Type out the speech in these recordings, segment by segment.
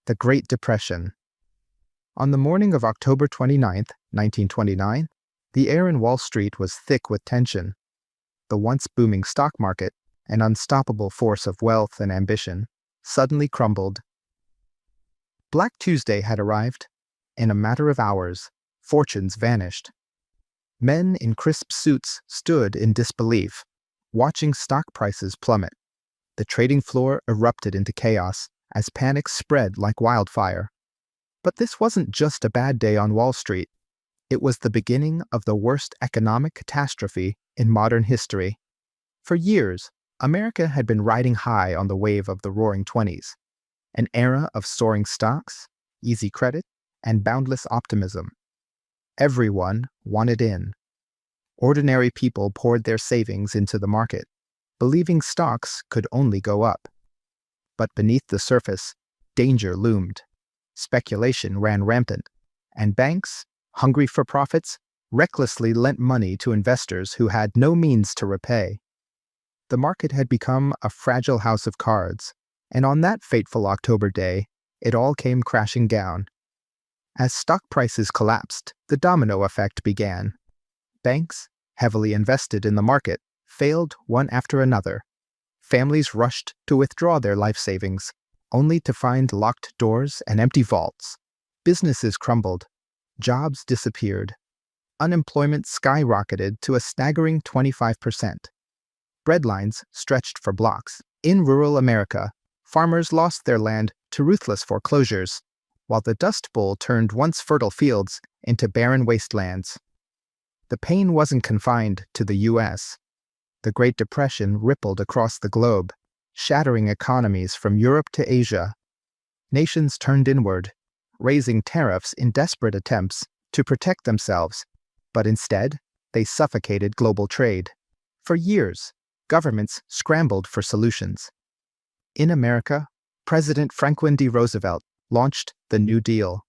The Great Depression. On the morning of October 29th, 1929, the air in Wall Street was thick with tension. The once booming stock market, an unstoppable force of wealth and ambition, suddenly crumbled. Black Tuesday had arrived. In a matter of hours, fortunes vanished. Men in crisp suits stood in disbelief, watching stock prices plummet. The trading floor erupted into chaos as panic spread like wildfire. But this wasn't just a bad day on Wall Street. It was the beginning of the worst economic catastrophe in modern history. For years, America had been riding high on the wave of the Roaring '20s, an era of soaring stocks, easy credit, and boundless optimism. Everyone wanted in. Ordinary people poured their savings into the market, believing stocks could only go up. But beneath the surface, danger loomed. Speculation ran rampant, and banks, hungry for profits, recklessly lent money to investors who had no means to repay. The market had become a fragile house of cards, and on that fateful October day, it all came crashing down. As stock prices collapsed, the domino effect began. Banks, heavily invested in the market, failed one after another. Families rushed to withdraw their life savings, only to find locked doors and empty vaults. Businesses crumbled. Jobs disappeared. Unemployment skyrocketed to a staggering 25%. Breadlines stretched for blocks. In rural America, farmers lost their land to ruthless foreclosures, while the Dust Bowl turned once fertile fields into barren wastelands. The pain wasn't confined to the U.S. The Great Depression rippled across the globe, shattering economies from Europe to Asia. Nations turned inward, raising tariffs in desperate attempts to protect themselves, but instead, they suffocated global trade. For years, governments scrambled for solutions. In America, President Franklin D. Roosevelt launched the New Deal,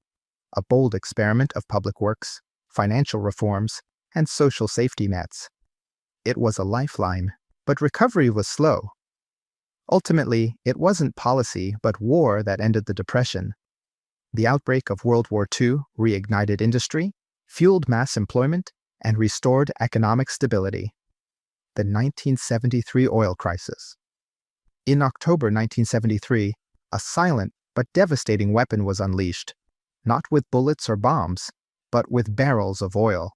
a bold experiment of public works, financial reforms, and social safety nets. It was a lifeline, but recovery was slow. Ultimately, it wasn't policy but war that ended the Depression. The outbreak of World War II reignited industry, fueled mass employment, and restored economic stability. The 1973 oil crisis. In October 1973, a silent but devastating weapon was unleashed, not with bullets or bombs, but with barrels of oil.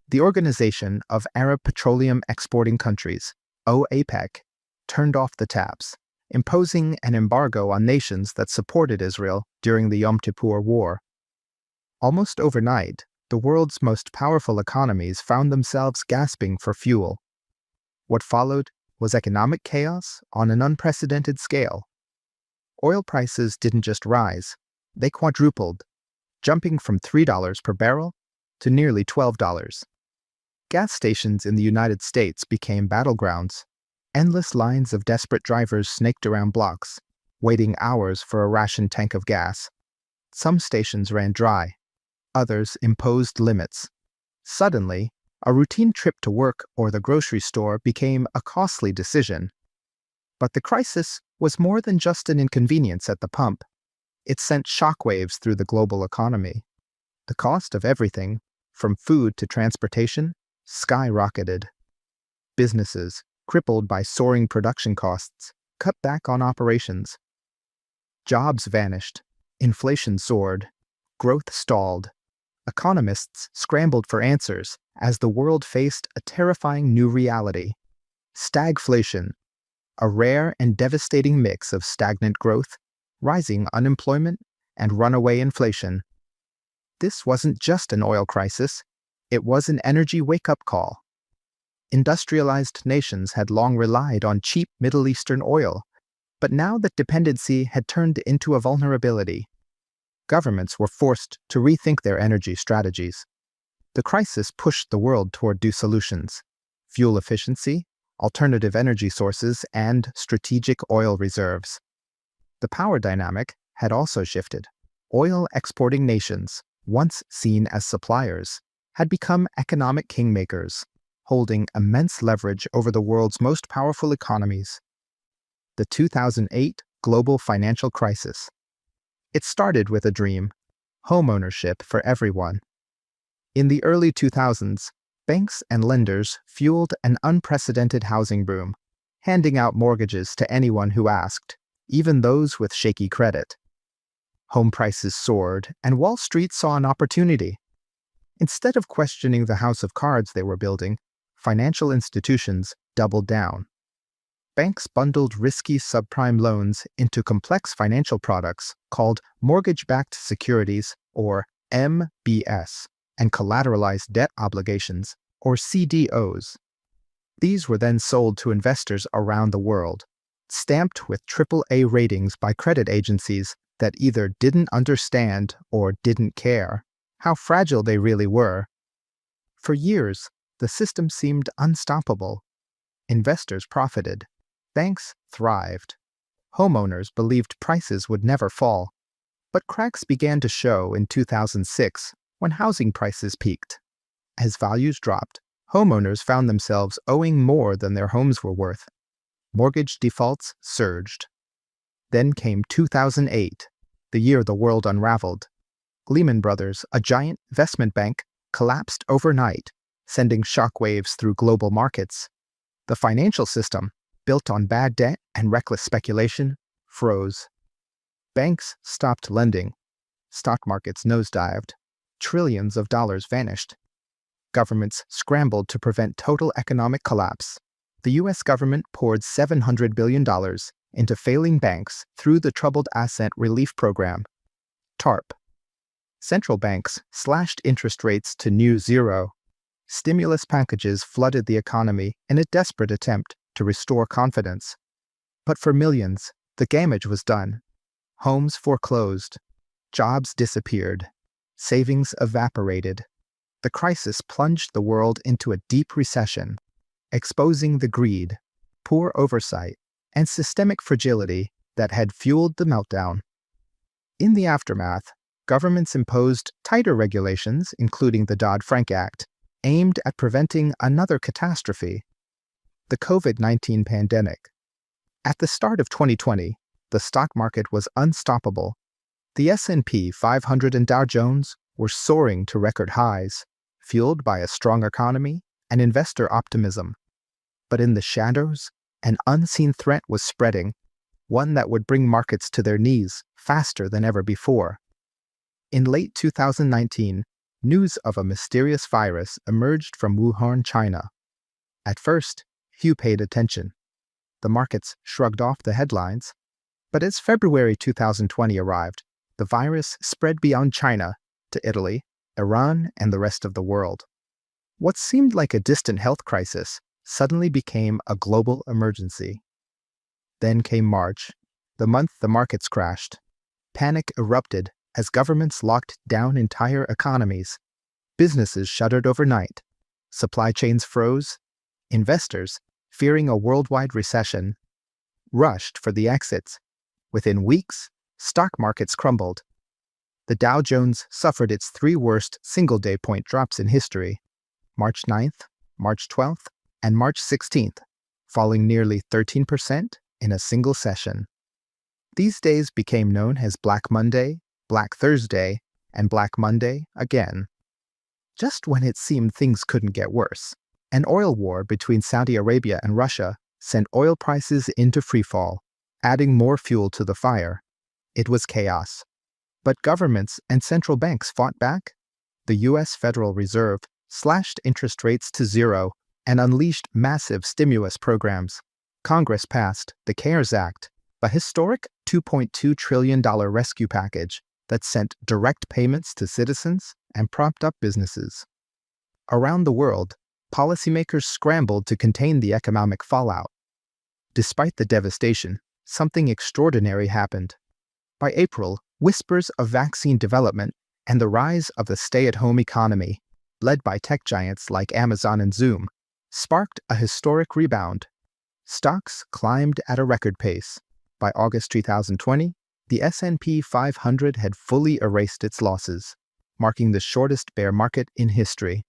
The Organization of Arab Petroleum Exporting Countries, OAPEC, turned off the taps, imposing an embargo on nations that supported Israel during the Yom Kippur War. Almost overnight, the world's most powerful economies found themselves gasping for fuel. What followed was economic chaos on an unprecedented scale. Oil prices didn't just rise, they quadrupled, jumping from $3 per barrel to nearly $12. Gas stations in the United States became battlegrounds. Endless lines of desperate drivers snaked around blocks, waiting hours for a rationed tank of gas. Some stations ran dry. Others imposed limits. Suddenly, a routine trip to work or the grocery store became a costly decision. But the crisis was more than just an inconvenience at the pump. It sent shockwaves through the global economy. The cost of everything, from food to transportation, skyrocketed. Businesses, crippled by soaring production costs, cut back on operations. Jobs vanished. Inflation soared. Growth stalled. Economists scrambled for answers as the world faced a terrifying new reality. Stagflation, a rare and devastating mix of stagnant growth, rising unemployment, and runaway inflation. This wasn't just an oil crisis, it was an energy wake-up call. Industrialized nations had long relied on cheap Middle Eastern oil, but now that dependency had turned into a vulnerability. Governments were forced to rethink their energy strategies. The crisis pushed the world toward new solutions: fuel efficiency, alternative energy sources, and strategic oil reserves. The power dynamic had also shifted. Oil-exporting nations, once seen as suppliers, had become economic kingmakers, holding immense leverage over the world's most powerful economies. The 2008 global financial crisis. It started with a dream: homeownership for everyone. In the early 2000s, banks and lenders fueled an unprecedented housing boom, handing out mortgages to anyone who asked, even those with shaky credit. Home prices soared, and Wall Street saw an opportunity. Instead of questioning the house of cards they were building, financial institutions doubled down. Banks bundled risky subprime loans into complex financial products called mortgage-backed securities, or MBS, and collateralized debt obligations, or CDOs. These were then sold to investors around the world, stamped with AAA ratings by credit agencies that either didn't understand or didn't care how fragile they really were. For years, the system seemed unstoppable. Investors profited. Banks thrived. Homeowners believed prices would never fall. But cracks began to show in 2006 when housing prices peaked. As values dropped, homeowners found themselves owing more than their homes were worth. Mortgage defaults surged. Then came 2008, the year the world unraveled. Lehman Brothers, a giant investment bank, collapsed overnight, sending shockwaves through global markets. The financial system, built on bad debt and reckless speculation, froze. Banks stopped lending. Stock markets nosedived. Trillions of dollars vanished. Governments scrambled to prevent total economic collapse. The U.S. government poured $700 billion into failing banks through the Troubled Asset Relief Program, TARP. Central banks slashed interest rates to near zero. Stimulus packages flooded the economy in a desperate attempt to restore confidence. But for millions, the damage was done. Homes foreclosed. Jobs disappeared. Savings evaporated. The crisis plunged the world into a deep recession, exposing the greed, poor oversight, and systemic fragility that had fueled the meltdown. In the aftermath, governments imposed tighter regulations, including the Dodd-Frank Act, aimed at preventing another catastrophe: the COVID-19 pandemic. At the start of 2020, the stock market was unstoppable. The S&P 500 and Dow Jones were soaring to record highs, fueled by a strong economy and investor optimism. But in the shadows, an unseen threat was spreading, one that would bring markets to their knees faster than ever before. In late 2019, news of a mysterious virus emerged from Wuhan, China. At first, few paid attention. The markets shrugged off the headlines. But as February 2020 arrived, the virus spread beyond China to Italy, Iran, and the rest of the world. What seemed like a distant health crisis suddenly became a global emergency. Then came March, the month the markets crashed. Panic erupted as governments locked down entire economies. Businesses shuttered overnight. Supply chains froze. Investors, fearing a worldwide recession, rushed for the exits. Within weeks, stock markets crumbled. The Dow Jones suffered its three worst single-day point drops in history: March 9th, March 12th, and March 16th, falling nearly 13% in a single session. These days became known as Black Monday, Black Thursday, and Black Monday again. Just when it seemed things couldn't get worse, an oil war between Saudi Arabia and Russia sent oil prices into freefall, adding more fuel to the fire. It was chaos. But governments and central banks fought back. The U.S. Federal Reserve slashed interest rates to zero and unleashed massive stimulus programs. Congress passed the CARES Act, a historic $2.2 trillion rescue package that sent direct payments to citizens and propped up businesses. Around the world, policymakers scrambled to contain the economic fallout. Despite the devastation, something extraordinary happened. By April, whispers of vaccine development and the rise of the stay-at-home economy, led by tech giants like Amazon and Zoom, sparked a historic rebound. Stocks climbed at a record pace. By August 2020, the S&P 500 had fully erased its losses, marking the shortest bear market in history.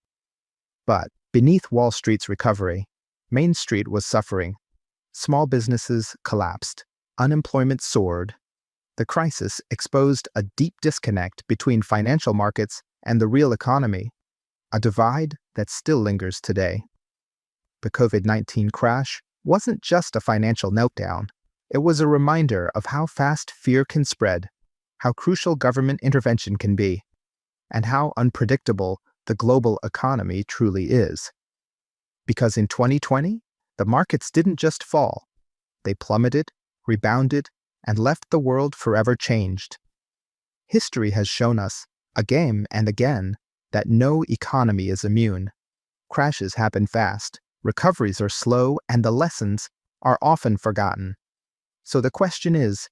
But beneath Wall Street's recovery, Main Street was suffering. Small businesses collapsed. Unemployment soared. The crisis exposed a deep disconnect between financial markets and the real economy, a divide that still lingers today. The COVID-19 crash wasn't just a financial meltdown. It was a reminder of how fast fear can spread, how crucial government intervention can be, and how unpredictable the global economy truly is. Because in 2020, the markets didn't just fall. They plummeted, rebounded, and left the world forever changed. History has shown us, again and again, that no economy is immune. Crashes happen fast, recoveries are slow, and the lessons are often forgotten. So the question is,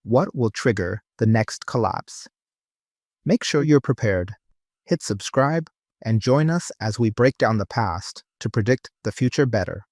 what will trigger the next collapse? Make sure you're prepared. Hit subscribe and join us as we break down the past to predict the future better.